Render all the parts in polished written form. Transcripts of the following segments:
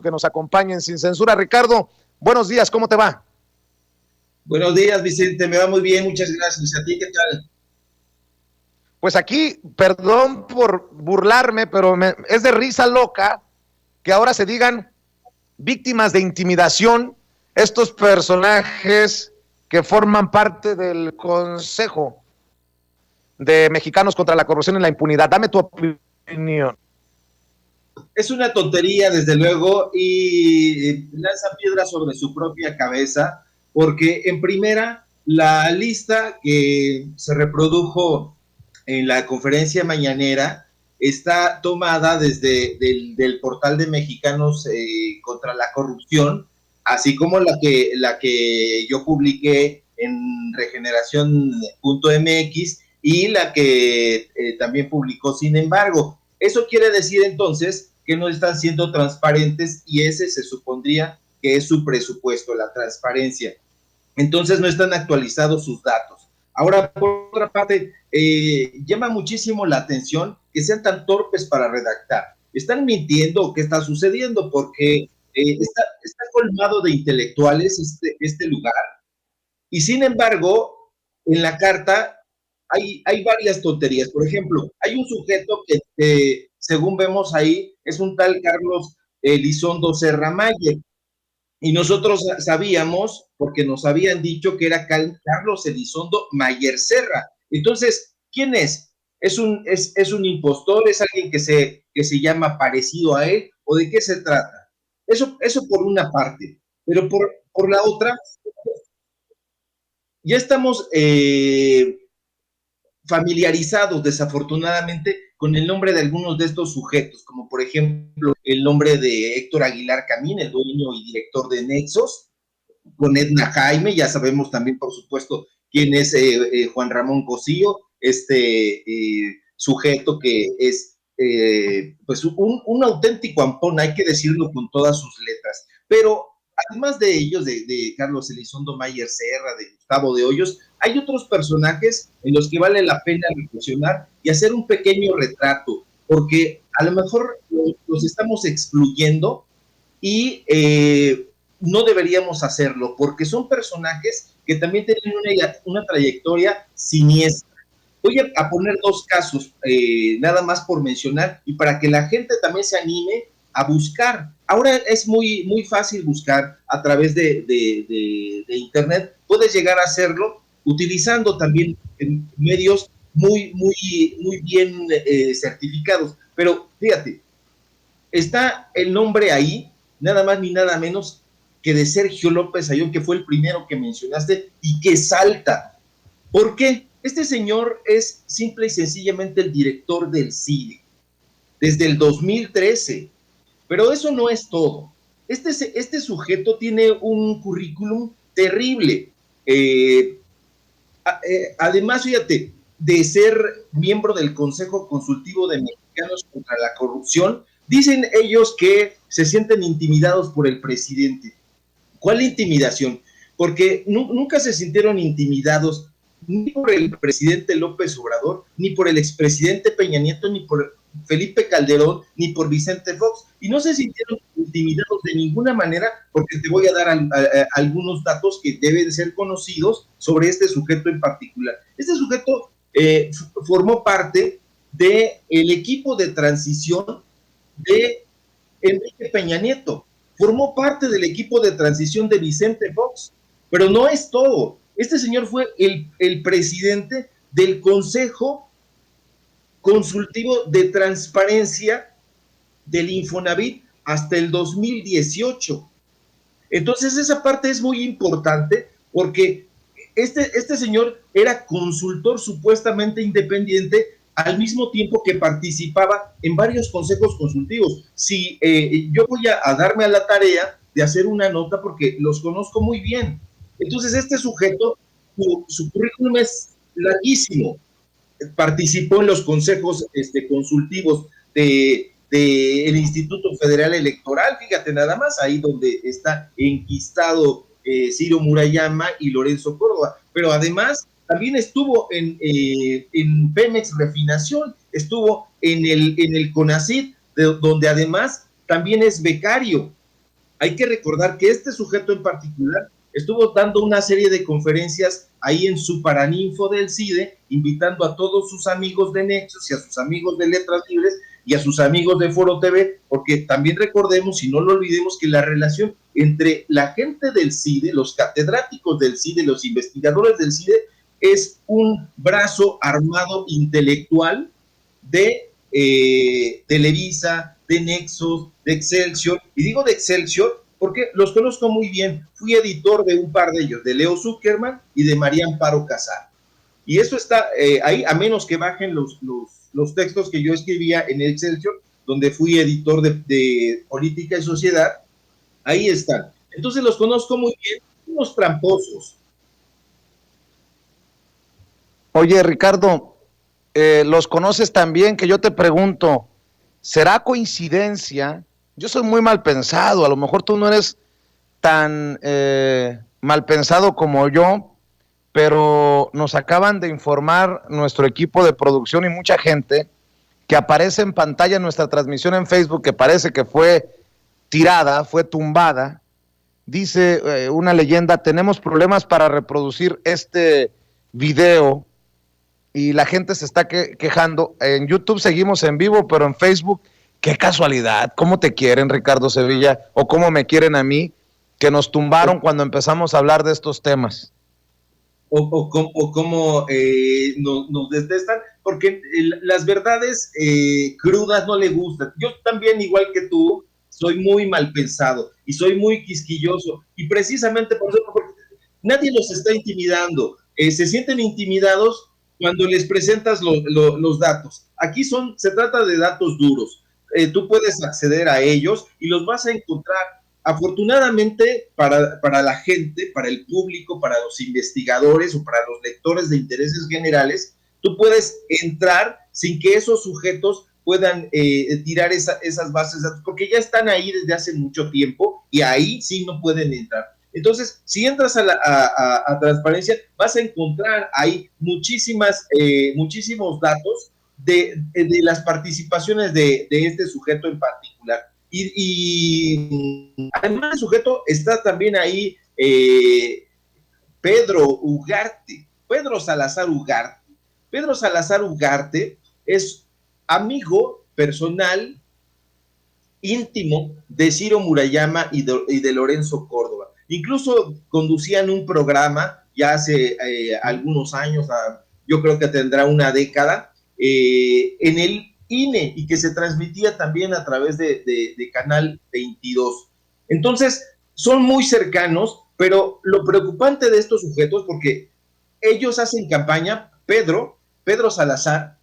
que nos acompañen sin censura. Ricardo, buenos días, ¿cómo te va? Buenos días, Vicente, me va muy bien, muchas gracias. ¿A ti qué tal? Pues aquí, perdón por burlarme, pero es de risa loca que ahora se digan víctimas de intimidación estos personajes que forman parte del Consejo de Mexicanos contra la Corrupción y la Impunidad. Dame tu opinión. Es una tontería, desde luego, y lanza piedras sobre su propia cabeza, porque en primera, la lista que se reprodujo en la conferencia mañanera está tomada desde del portal de Mexicanos contra la Corrupción, así como la que yo publiqué en regeneración.mx y la que también publicó Sin Embargo. Eso quiere decir entonces que no están siendo transparentes y ese se supondría que es su presupuesto, la transparencia. Entonces no están actualizados sus datos. Ahora, por otra parte, llama muchísimo la atención que sean tan torpes para redactar. ¿Están mintiendo? ¿Qué está sucediendo? Porque está colmado de intelectuales este lugar. Y sin embargo, en la carta hay varias tonterías. Por ejemplo, hay un sujeto que según vemos ahí, es un tal Carlos Elizondo Serra Mayer. Y nosotros sabíamos, porque nos habían dicho que era Carlos Elizondo Mayer Serra. Entonces, ¿quién es? ¿Es un impostor? ¿Es alguien que se llama parecido a él? ¿O de qué se trata? Eso por una parte. Pero por la otra, ya estamos familiarizados desafortunadamente con el nombre de algunos de estos sujetos, como por ejemplo el nombre de Héctor Aguilar Camín, el dueño y director de Nexos, con Edna Jaime, ya sabemos también por supuesto quién es Juan Ramón Cosío, sujeto que es pues un auténtico ampón, hay que decirlo con todas sus letras, pero además de ellos, de Carlos Elizondo Mayer Serra, de Gustavo de Hoyos, hay otros personajes en los que vale la pena reflexionar y hacer un pequeño retrato, porque a lo mejor los estamos excluyendo y no deberíamos hacerlo, porque son personajes que también tienen una trayectoria siniestra. Voy a poner dos casos, nada más por mencionar, y para que la gente también se anime a buscar. Ahora es muy fácil buscar a través de internet, puedes llegar a hacerlo utilizando también medios muy bien certificados. Pero fíjate, está el nombre ahí, nada más ni nada menos que de Sergio López Ayón, que fue el primero que mencionaste y que salta. ¿Por qué? Este señor es simple y sencillamente el director del CIDE desde el 2013. Pero eso no es todo. Este sujeto tiene un currículum terrible. Además, fíjate, de ser miembro del Consejo Consultivo de Mexicanos contra la Corrupción, dicen ellos que se sienten intimidados por el presidente. ¿Cuál intimidación? Porque nunca se sintieron intimidados ni por el presidente López Obrador, ni por el expresidente Peña Nieto, ni por Felipe Calderón, ni por Vicente Fox, y no se sintieron intimidados de ninguna manera, porque te voy a dar algunos datos que deben ser conocidos sobre este sujeto en particular. Este sujeto formó parte del equipo de transición de Enrique Peña Nieto, formó parte del equipo de transición de Vicente Fox, pero no es todo. Este señor fue el presidente del Consejo Consultivo de Transparencia del Infonavit hasta el 2018. Entonces esa parte es muy importante porque este señor era consultor supuestamente independiente al mismo tiempo que participaba en varios consejos consultivos. Si yo voy a darme a la tarea de hacer una nota porque los conozco muy bien. Entonces este sujeto, su currículum es larguísimo. Participó en los consejos consultivos del Instituto Federal Electoral, fíjate nada más, ahí donde está enquistado Ciro Murayama y Lorenzo Córdoba, pero además también estuvo en Pemex Refinación, estuvo en el CONACYT, donde además también es becario. Hay que recordar que este sujeto en particular estuvo dando una serie de conferencias ahí en su Paraninfo del CIDE, invitando a todos sus amigos de Nexos y a sus amigos de Letras Libres y a sus amigos de Foro TV, porque también recordemos y no lo olvidemos que la relación entre la gente del CIDE, los catedráticos del CIDE, los investigadores del CIDE, es un brazo armado intelectual de Televisa, de Nexos, de Excelsior, y digo de Excelsior porque los conozco muy bien, fui editor de un par de ellos, de Leo Zuckerman y de María Amparo Casar, y eso está ahí, a menos que bajen los textos que yo escribía en Excelsior, donde fui editor de Política y Sociedad, ahí están, entonces los conozco muy bien, unos tramposos. Oye, Ricardo, los conoces tan bien que yo te pregunto, ¿será coincidencia? Yo soy muy mal pensado, a lo mejor tú no eres tan mal pensado como yo, pero nos acaban de informar nuestro equipo de producción y mucha gente que aparece en pantalla en nuestra transmisión en Facebook, que parece que fue tirada, fue tumbada. Dice una leyenda, tenemos problemas para reproducir este video y la gente se está quejando. En YouTube seguimos en vivo, pero en Facebook, qué casualidad, cómo te quieren, Ricardo Sevilla, o cómo me quieren a mí, que nos tumbaron cuando empezamos a hablar de estos temas. O cómo nos detestan, porque las verdades crudas no le gustan. Yo también, igual que tú, soy muy mal pensado y soy muy quisquilloso, y precisamente por eso, porque nadie los está intimidando, se sienten intimidados cuando les presentas los datos. Aquí se trata de datos duros, tú puedes acceder a ellos y los vas a encontrar. Afortunadamente para la gente, para el público, para los investigadores o para los lectores de intereses generales, tú puedes entrar sin que esos sujetos puedan tirar esas bases de datos, porque ya están ahí desde hace mucho tiempo y ahí sí no pueden entrar. Entonces, si entras a transparencia, vas a encontrar ahí muchísimos datos de las participaciones de este sujeto en particular. Y además del sujeto está también ahí Pedro Salazar Ugarte. Pedro Salazar Ugarte es amigo personal íntimo de Ciro Murayama y de Lorenzo Córdoba. Incluso conducían un programa ya hace algunos años, yo creo que tendrá una década, en el INE, y que se transmitía también a través de Canal 22. Entonces, son muy cercanos, pero lo preocupante de estos sujetos, porque ellos hacen campaña, Pedro Salazar,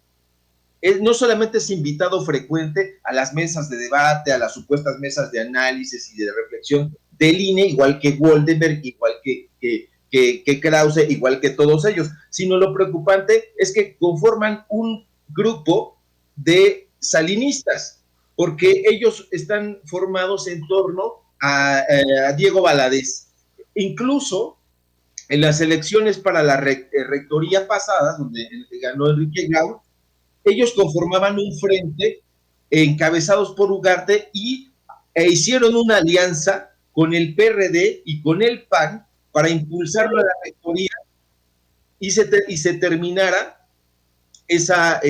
no solamente es invitado frecuente a las mesas de debate, a las supuestas mesas de análisis y de reflexión del INE, igual que Goldenberg, igual que Krause, igual que todos ellos, sino lo preocupante es que conforman un grupo de salinistas, porque ellos están formados en torno a Diego Valadez. Incluso en las elecciones para la rectoría pasada, donde ganó Enrique Grau, ellos conformaban un frente encabezados por Ugarte e hicieron una alianza con el PRD y con el PAN para impulsarlo a la rectoría y se terminara esa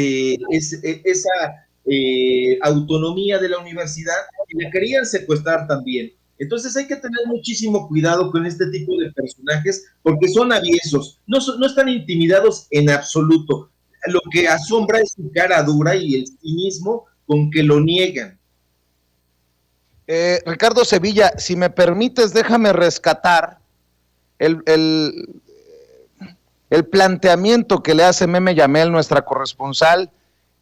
autonomía de la universidad, y la querían secuestrar también. Entonces hay que tener muchísimo cuidado con este tipo de personajes, porque son aviesos, no están intimidados en absoluto. Lo que asombra es su cara dura y el cinismo con que lo niegan. Ricardo Sevilla, si me permites, déjame rescatar el planteamiento que le hace Meme Yamel, nuestra corresponsal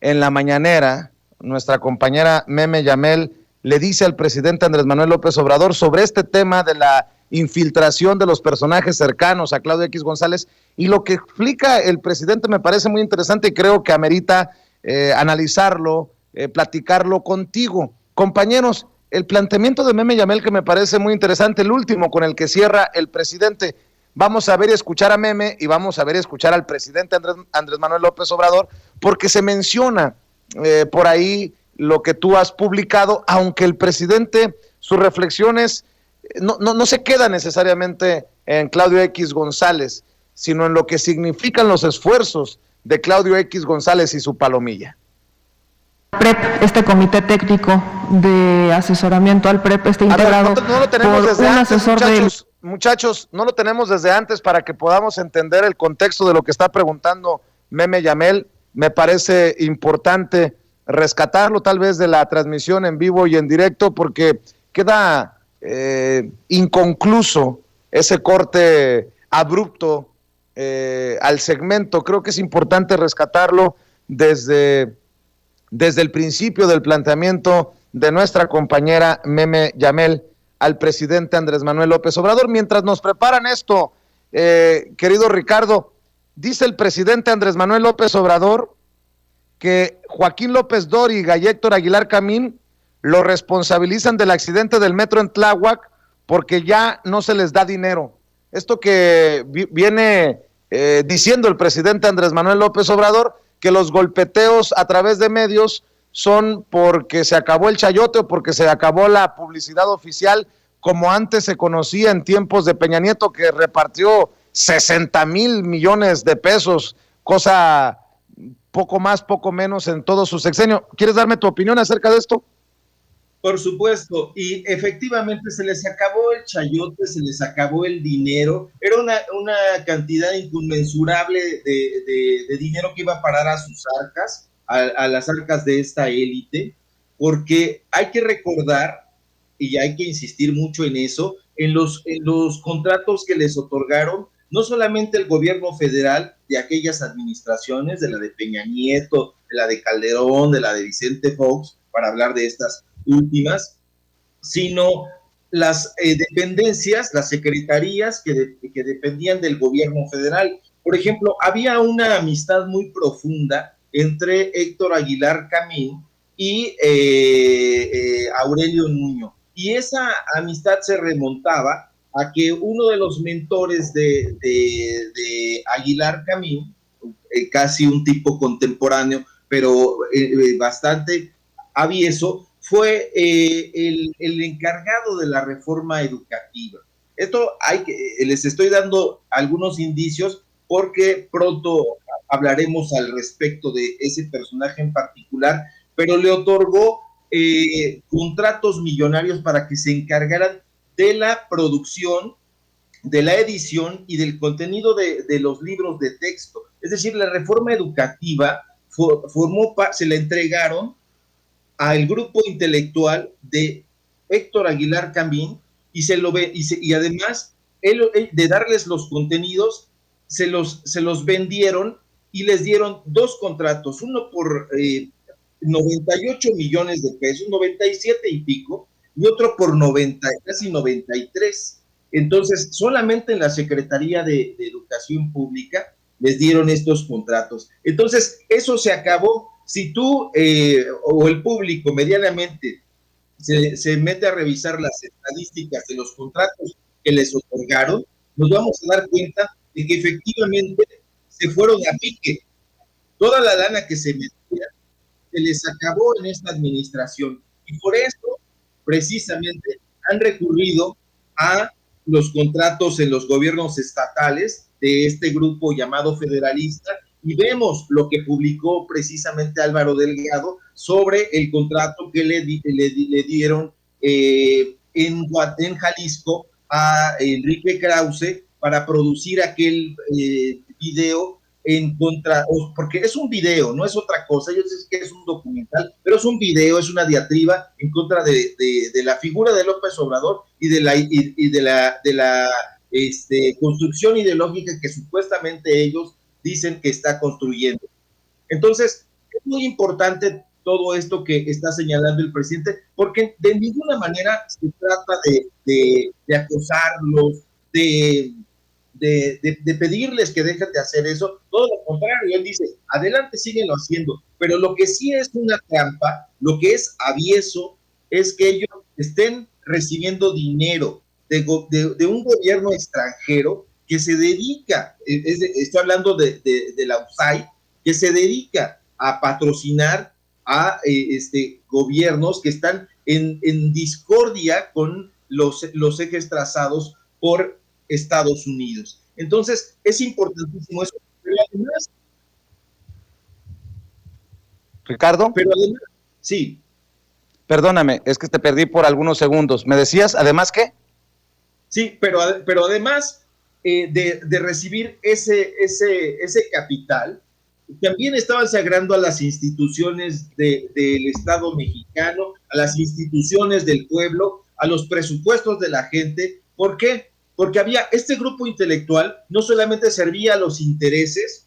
en la mañanera. Nuestra compañera Meme Yamel le dice al presidente Andrés Manuel López Obrador sobre este tema de la infiltración de los personajes cercanos a Claudio X González, y lo que explica el presidente me parece muy interesante y creo que amerita analizarlo, platicarlo contigo. Compañeros, el planteamiento de Meme Yamel que me parece muy interesante, el último con el que cierra el presidente. Vamos a ver y escuchar a Meme y vamos a ver y escuchar al presidente Andrés Manuel López Obrador, porque se menciona por ahí lo que tú has publicado, aunque el presidente, sus reflexiones no se queda necesariamente en Claudio X González, sino en lo que significan los esfuerzos de Claudio X González y su palomilla. PREP, este comité técnico de asesoramiento al PREP, está integrado no lo tenemos por desde un antes, asesor muchachos, no lo tenemos desde antes para que podamos entender el contexto de lo que está preguntando Meme Yamel. Me parece importante rescatarlo tal vez de la transmisión en vivo y en directo, porque queda inconcluso ese corte abrupto al segmento. Creo que es importante rescatarlo desde el principio del planteamiento de nuestra compañera Meme Yamel al presidente Andrés Manuel López Obrador. Mientras nos preparan esto, querido Ricardo, dice el presidente Andrés Manuel López Obrador que Joaquín López Dóriga y Héctor Aguilar Camín lo responsabilizan del accidente del metro en Tláhuac porque ya no se les da dinero. Esto que viene diciendo el presidente Andrés Manuel López Obrador, que los golpeteos a través de medios son porque se acabó el chayote o porque se acabó la publicidad oficial, como antes se conocía en tiempos de Peña Nieto, que repartió 60,000 millones de pesos, cosa poco más, poco menos en todo su sexenio. ¿Quieres darme tu opinión acerca de esto? Por supuesto, y efectivamente se les acabó el chayote, se les acabó el dinero, era una cantidad inconmensurable de dinero que iba a parar a sus arcas, a las arcas de esta élite, porque hay que recordar, y hay que insistir mucho en eso, en los contratos que les otorgaron, no solamente el gobierno federal de aquellas administraciones, de la de Peña Nieto, de la de Calderón, de la de Vicente Fox, para hablar de estas últimas, sino las dependencias, las secretarías que dependían del gobierno federal. Por ejemplo, había una amistad muy profunda entre Héctor Aguilar Camín y Aurelio Nuño, y esa amistad se remontaba a que uno de los mentores de Aguilar Camín, casi un tipo contemporáneo, pero bastante avieso, fue el encargado de la reforma educativa. Esto les estoy dando algunos indicios porque pronto hablaremos al respecto de ese personaje en particular, pero le otorgó contratos millonarios para que se encargaran de la producción, de la edición y del contenido de los libros de texto. Es decir, la reforma educativa se la entregaron al grupo intelectual de Héctor Aguilar Camín y además de darles los contenidos, se los vendieron y les dieron dos contratos, uno por 98 millones de pesos, 97 y pico, y otro por casi 93. Entonces, solamente en la Secretaría de Educación Pública les dieron estos contratos. Entonces, eso se acabó. Si tú o el público medianamente se mete a revisar las estadísticas de los contratos que les otorgaron, nos vamos a dar cuenta de que efectivamente se fueron a pique. Toda la lana que se metía se les acabó en esta administración. Y por eso, precisamente, han recurrido a los contratos en los gobiernos estatales de este grupo llamado federalista, y vemos lo que publicó precisamente Álvaro Delgado sobre el contrato que le dieron en Jalisco a Enrique Krause para producir aquel video en contra, porque es un video, no es otra cosa. Yo sé que es un documental, pero es un video, es una diatriba en contra de la figura de López Obrador y de la construcción ideológica que supuestamente ellos dicen que está construyendo. Entonces, es muy importante todo esto que está señalando el presidente, porque de ninguna manera se trata de acosarlos, de pedirles que dejen de hacer eso. Todo lo contrario, él dice, adelante, síguenlo haciendo. Pero lo que sí es una trampa, lo que es avieso, es que ellos estén recibiendo dinero de un gobierno extranjero que se dedica, estoy hablando de la USAID, que se dedica a patrocinar a gobiernos que están en discordia con los ejes trazados por Estados Unidos. Entonces, es importantísimo eso. Pero además, Ricardo, sí. perdóname, es que te perdí por algunos segundos. ¿Me decías, además qué? Sí, pero además de recibir ese capital, también estaban sagrando a las instituciones del Estado mexicano, a las instituciones del pueblo, a los presupuestos de la gente. ¿Por qué? Porque había este grupo intelectual, no solamente servía a los intereses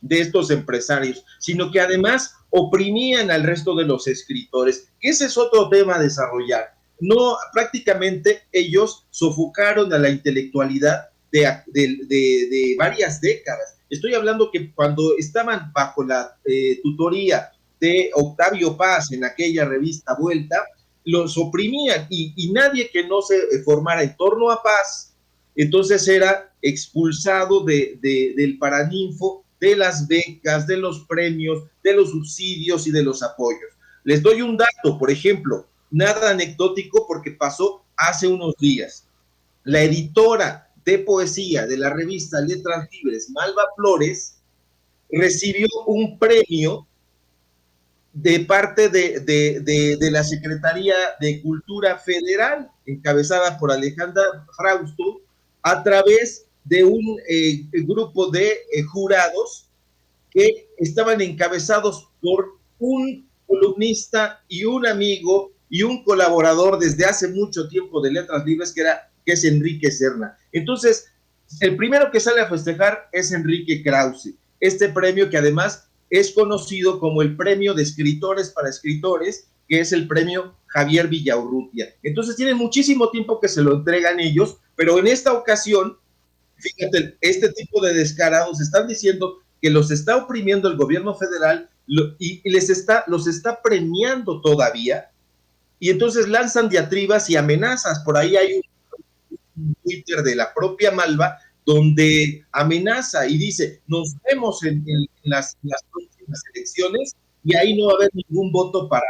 de estos empresarios, sino que además oprimían al resto de los escritores, que ese es otro tema a desarrollar. No, prácticamente ellos sofocaron a la intelectualidad de varias décadas. Estoy hablando que cuando estaban bajo la tutoría de Octavio Paz en aquella revista Vuelta, los oprimían y nadie que no se formara en torno a Paz, entonces era expulsado del Paraninfo, de las becas, de los premios, de los subsidios y de los apoyos. Les doy un dato, por ejemplo, nada anecdótico porque pasó hace unos días. La editora de poesía de la revista Letras Libres, Malva Flores, recibió un premio de parte de la Secretaría de Cultura Federal, encabezada por Alejandra Frausto, a través de un grupo de jurados que estaban encabezados por un columnista y un amigo y un colaborador desde hace mucho tiempo de Letras Libres, que es Enrique Serna. Entonces, el primero que sale a festejar es Enrique Krause, este premio que además es conocido como el Premio de Escritores para Escritores, que es el premio Javier Villaurrutia. Entonces tienen muchísimo tiempo que se lo entregan ellos, pero en esta ocasión, fíjate, este tipo de descarados están diciendo que los está oprimiendo el gobierno federal y los está premiando todavía, y entonces lanzan diatribas y amenazas. Por ahí hay un Twitter de la propia Malva donde amenaza y dice, nos vemos en las próximas elecciones y ahí no va a haber ningún voto para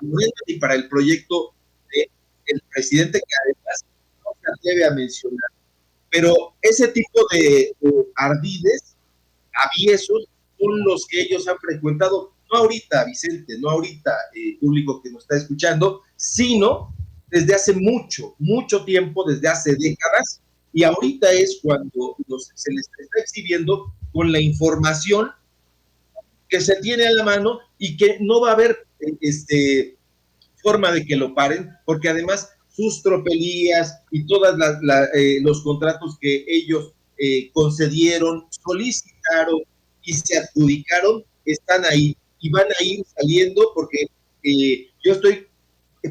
Morena ni para el proyecto del presidente, que además no se atreve a mencionar. Pero ese tipo de ardides, aviesos, son los que ellos han frecuentado, no ahorita, Vicente, no ahorita, público que nos está escuchando, sino desde hace mucho tiempo, desde hace décadas, y ahorita es cuando se les está exhibiendo con la información que se tiene a la mano y que no va a haber forma de que lo paren, porque además sus tropelías y todos los contratos que ellos concedieron, solicitaron y se adjudicaron, están ahí y van a ir saliendo, porque yo estoy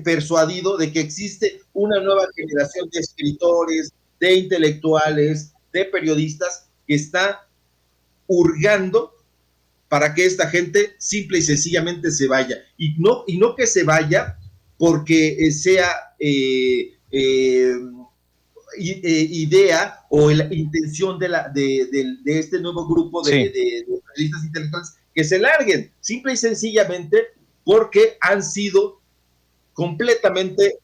persuadido de que existe una nueva generación de escritores, de intelectuales, de periodistas que está hurgando para que esta gente simple y sencillamente se vaya. Y no que se vaya porque sea idea o la intención de este nuevo grupo de periodistas intelectuales que se larguen, simple y sencillamente porque han sido completamente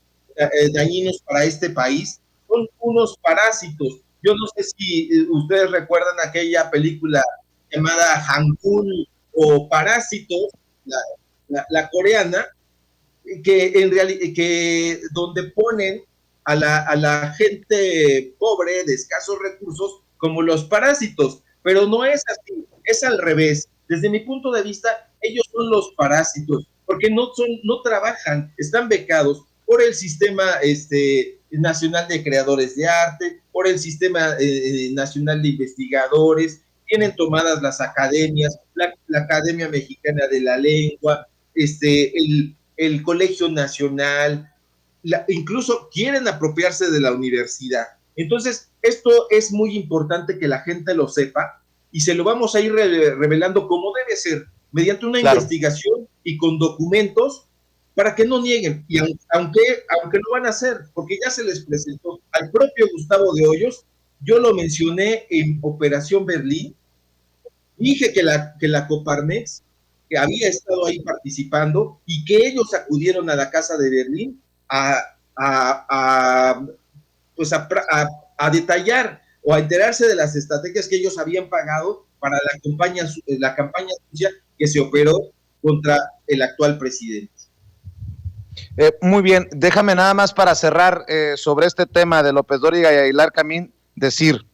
dañinos para este país. Son unos parásitos. Yo no sé si ustedes recuerdan aquella película llamada Hangul o Parásitos, la coreana, que en realidad, que donde ponen a la gente pobre de escasos recursos como los parásitos, pero no es así, es al revés. Desde mi punto de vista, ellos son los parásitos, porque no trabajan, están becados por el sistema nacional de creadores de arte, por el sistema nacional de investigadores, tienen tomadas las academias, la Academia Mexicana de la Lengua, el Colegio Nacional, incluso quieren apropiarse de la universidad. Entonces, esto es muy importante que la gente lo sepa y se lo vamos a ir revelando como debe ser, mediante una investigación y con documentos para que no nieguen. Y aunque lo van a hacer, porque ya se les presentó al propio Gustavo de Hoyos, yo lo mencioné en Operación Berlín, dije que la Coparmex, que había estado ahí participando y que ellos acudieron a la Casa de Berlín a pues a detallar o a enterarse de las estrategias que ellos habían pagado para la campaña sucia que se operó contra el actual presidente. Muy bien, déjame nada más para cerrar sobre este tema de López Dóriga y Aguilar Camín, decir,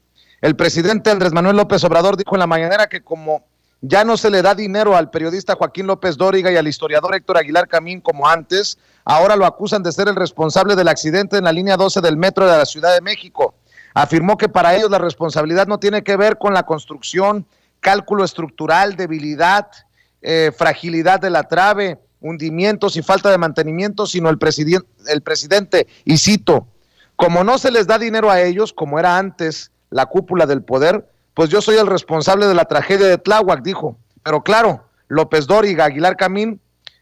el presidente Andrés Manuel López Obrador dijo en la mañanera que como ya no se le da dinero al periodista Joaquín López Dóriga y al historiador Héctor Aguilar Camín como antes, ahora lo acusan de ser el responsable del accidente en la línea 12 del metro de la Ciudad de México. Afirmó que para ellos la responsabilidad no tiene que ver con la construcción, cálculo estructural, debilidad, fragilidad de la trave, hundimientos y falta de mantenimiento, sino el presidente, y cito, como no se les da dinero a ellos, como era antes la cúpula del poder, pues yo soy el responsable de la tragedia de Tláhuac, dijo. Pero claro, López Dóriga, Aguilar Camín,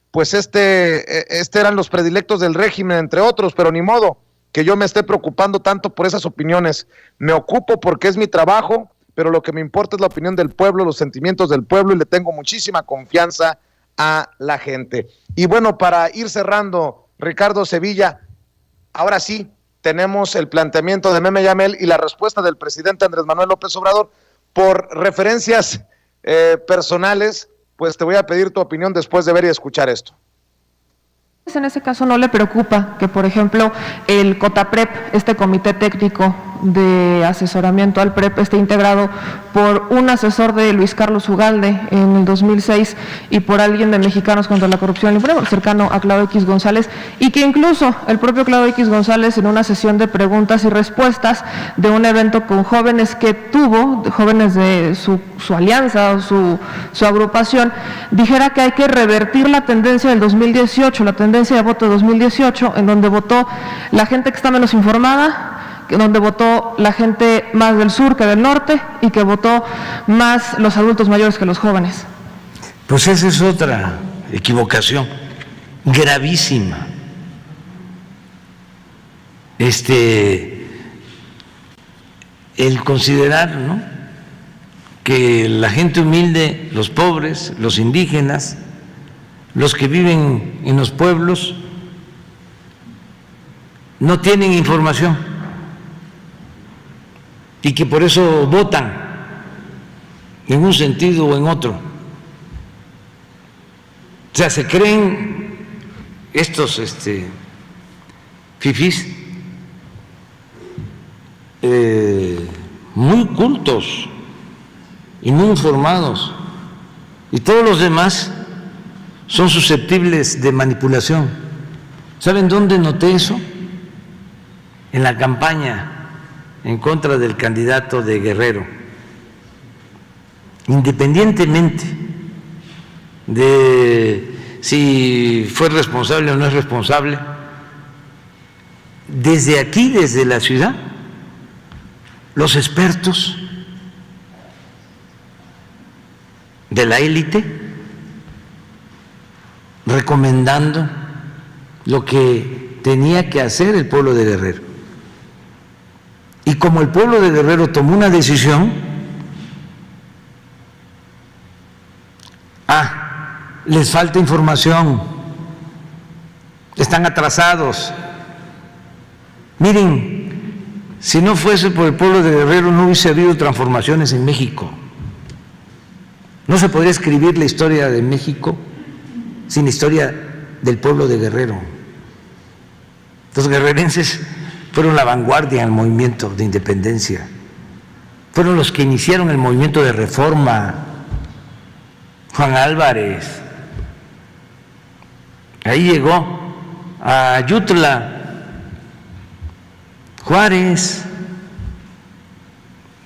pues eran los predilectos del régimen, entre otros, pero ni modo que yo me esté preocupando tanto por esas opiniones. Me ocupo porque es mi trabajo, pero lo que me importa es la opinión del pueblo, los sentimientos del pueblo, y le tengo muchísima confianza a la gente. Y bueno, para ir cerrando, Ricardo Sevilla, ahora sí tenemos el planteamiento de Meme Yamel y la respuesta del presidente Andrés Manuel López Obrador. Por referencias personales, pues te voy a pedir tu opinión después de ver y escuchar esto. En ese caso no le preocupa que, por ejemplo, el COTAPREP, este comité técnico de asesoramiento al PREP, esté integrado por un asesor de Luis Carlos Ugalde en el 2006 y por alguien de Mexicanos contra la Corrupción, cercano a Claudio X González, y que incluso el propio Claudio X González, en una sesión de preguntas y respuestas de un evento con jóvenes que tuvo, jóvenes de su alianza o su agrupación, dijera que hay que revertir la tendencia del 2018, la tendencia de voto de 2018, en donde votó la gente que está menos informada, donde votó la gente más del sur que del norte y que votó más los adultos mayores que los jóvenes. Pues esa es otra equivocación gravísima. El considerar, ¿no?, que la gente humilde, los pobres, los indígenas, los que viven en los pueblos, no tienen información y que por eso votan en un sentido o en otro. O sea, se creen estos fifís muy cultos y muy informados, y todos los demás son susceptibles de manipulación. ¿Saben dónde noté eso? En la campaña en contra del candidato de Guerrero. Independientemente de si fue responsable o no es responsable, desde aquí, desde la ciudad, los expertos de la élite recomendando lo que tenía que hacer el pueblo de Guerrero. Y como el pueblo de Guerrero tomó una decisión, les falta información, están atrasados. Miren, si no fuese por el pueblo de Guerrero no hubiese habido transformaciones en México. No se podría escribir la historia de México sin la historia del pueblo de Guerrero. Los guerrerenses fueron la vanguardia en el movimiento de independencia, fueron los que iniciaron el movimiento de reforma. Juan Álvarez, ahí llegó a Ayutla, Juárez,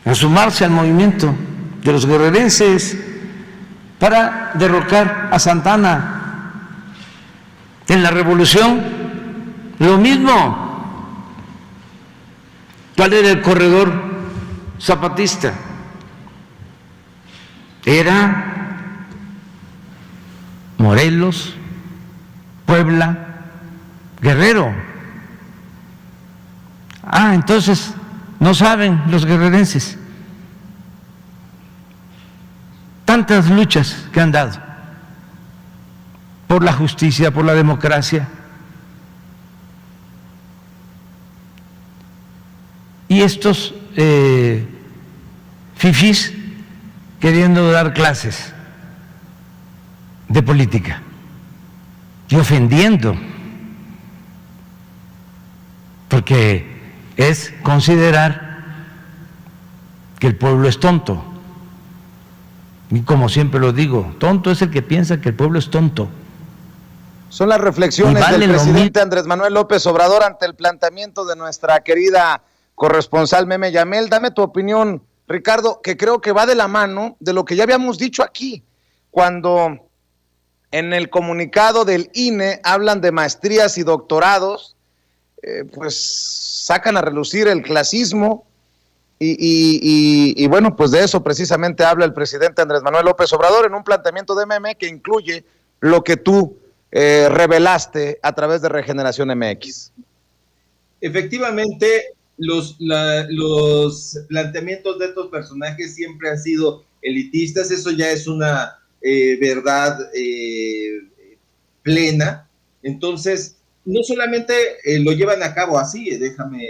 a sumarse al movimiento de los guerrerenses para derrocar a Santana. En la revolución, lo mismo. ¿Cuál era el corredor zapatista? Era Morelos, Puebla, Guerrero. Entonces no saben los guerrerenses tantas luchas que han dado por la justicia, por la democracia. y estos fifís queriendo dar clases de política y ofendiendo, porque es considerar que el pueblo es tonto. Y como siempre lo digo, tonto es el que piensa que el pueblo es tonto. Son las reflexiones del presidente Andrés Manuel López Obrador ante el planteamiento de nuestra querida corresponsal Meme Yamel. Dame tu opinión, Ricardo, que creo que va de la mano de lo que ya habíamos dicho aquí, cuando en el comunicado del INE hablan de maestrías y doctorados, pues sacan a relucir el clasismo y bueno, pues de eso precisamente habla el presidente Andrés Manuel López Obrador en un planteamiento de Meme que incluye lo que tú revelaste a través de Regeneración MX. Efectivamente, los planteamientos de estos personajes siempre han sido elitistas, eso ya es una verdad plena. Entonces, no solamente lo llevan a cabo así, déjame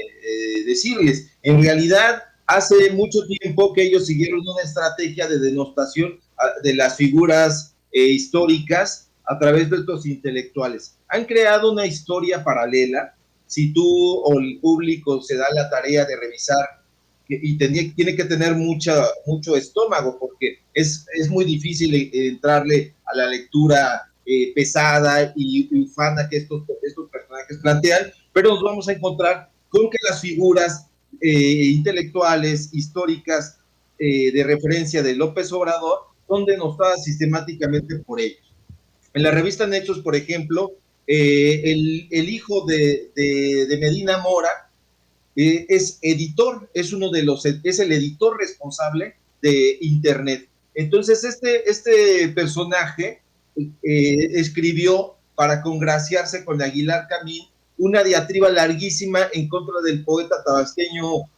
decirles, en realidad hace mucho tiempo que ellos siguieron una estrategia de denostación de las figuras históricas a través de estos intelectuales. Han creado una historia paralela. Si tú o el público se da la tarea de revisar, y tiene que tener mucho estómago, porque es muy difícil entrarle a la lectura pesada y ufana que estos personajes plantean, pero nos vamos a encontrar con que las figuras intelectuales, históricas, de referencia de López Obrador, son denostadas sistemáticamente por ellos. En la revista Nexos, por ejemplo, el hijo de Medina Mora es editor, es el editor responsable de Internet. Entonces, este personaje escribió, para congraciarse con Aguilar Camín, una diatriba larguísima en contra del poeta tabasqueño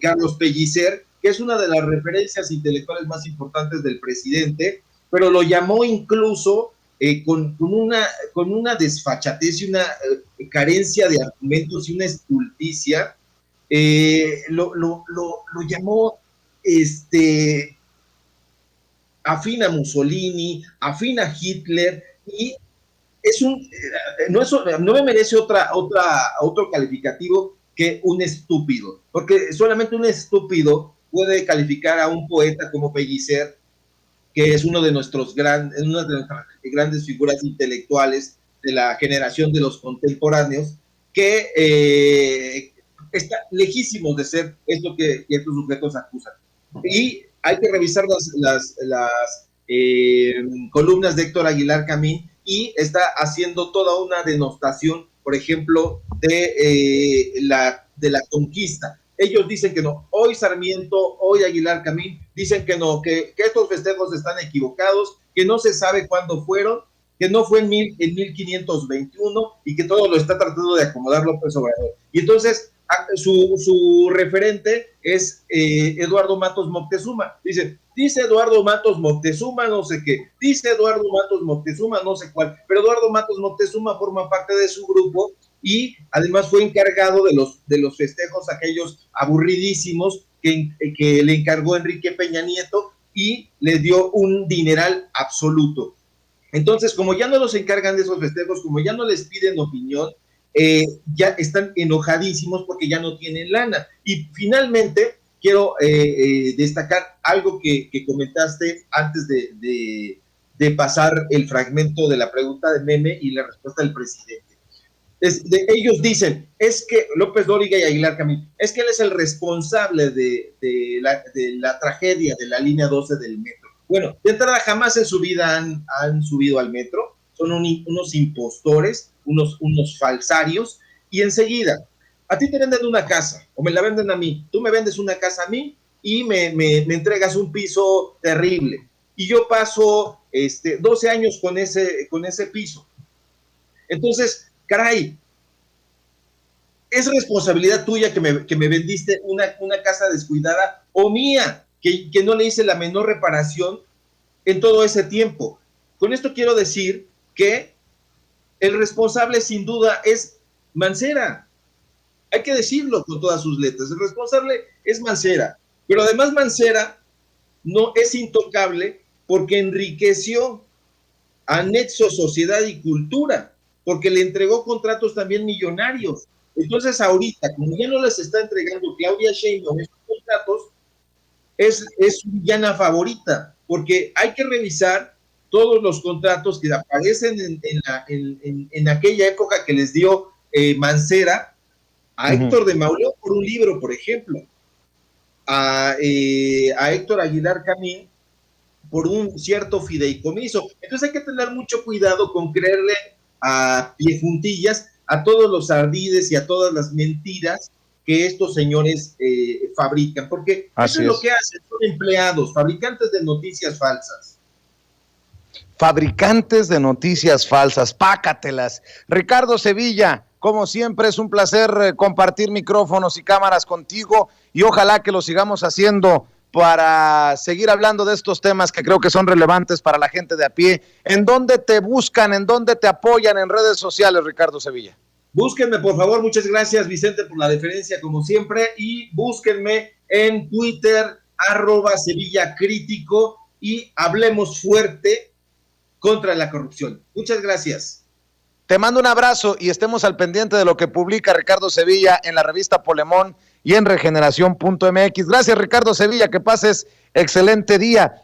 Carlos Pellicer, que es una de las referencias intelectuales más importantes del presidente, pero lo llamó incluso con una desfachatez y una carencia de argumentos y una estulticia. Lo llamó afín a Mussolini, afín a Hitler, y no me merece otro calificativo que un estúpido, porque solamente un estúpido puede calificar a un poeta como Pellicer, que es una de nuestras grandes figuras intelectuales de la generación de los contemporáneos, que está lejísimos de ser esto que estos sujetos acusan. Y hay que revisar las columnas de Héctor Aguilar Camín, y está haciendo toda una denostación, por ejemplo, de la conquista. Ellos dicen que no, hoy Sarmiento, hoy Aguilar Camín, dicen que no, que estos festejos están equivocados, que no se sabe cuándo fueron, que no fue en 1521, y que todo lo está tratando de acomodar López Obrador. Y entonces su referente es Eduardo Matos Moctezuma. Dice Eduardo Matos Moctezuma no sé qué, dice Eduardo Matos Moctezuma no sé cuál, pero Eduardo Matos Moctezuma forma parte de su grupo y además fue encargado de los festejos aquellos aburridísimos que le encargó Enrique Peña Nieto y le dio un dineral absoluto. Entonces, como ya no los encargan de esos festejos, como ya no les piden opinión, ya están enojadísimos porque ya no tienen lana. Y finalmente quiero destacar algo que comentaste antes de pasar el fragmento de la pregunta de Meme y la respuesta del presidente. Ellos dicen, es que López Dóriga y Aguilar Camín, es que él es el responsable de la tragedia de la línea 12 del metro. Bueno, de entrada jamás en su vida han subido al metro, son unos impostores, unos falsarios, y enseguida, a ti te venden una casa, o me la venden a mí, tú me vendes una casa a mí, y me entregas un piso terrible, y yo paso 12 años con ese piso. Entonces, caray, es responsabilidad tuya que me vendiste una casa descuidada, o mía, que no le hice la menor reparación en todo ese tiempo. Con esto quiero decir que el responsable sin duda es Mancera. Hay que decirlo con todas sus letras. El responsable es Mancera, pero además Mancera no es intocable porque enriqueció a Nexo Sociedad y Cultura, porque le entregó contratos también millonarios. Entonces ahorita, como ya no les está entregando Claudia Sheinbaum esos contratos, es su villana favorita, porque hay que revisar todos los contratos que aparecen en aquella época que les dio Mancera a Héctor de Mauleón por un libro, por ejemplo, a Héctor Aguilar Camín por un cierto fideicomiso. Entonces hay que tener mucho cuidado con creerle a pie juntillas a todos los ardides y a todas las mentiras que estos señores fabrican, porque eso es lo que hacen, son empleados, fabricantes de noticias falsas. Fabricantes de noticias falsas, pácatelas. Ricardo Sevilla, como siempre es un placer compartir micrófonos y cámaras contigo y ojalá que lo sigamos haciendo para seguir hablando de estos temas que creo que son relevantes para la gente de a pie. ¿En dónde te buscan, en dónde te apoyan en redes sociales, Ricardo Sevilla? Búsquenme, por favor, muchas gracias, Vicente, por la deferencia, como siempre, y búsquenme en Twitter, @Sevilla Crítico, y hablemos fuerte contra la corrupción. Muchas gracias. Te mando un abrazo y estemos al pendiente de lo que publica Ricardo Sevilla en la revista Polemón y en regeneración.mx. Gracias, Ricardo Sevilla, que pases excelente día.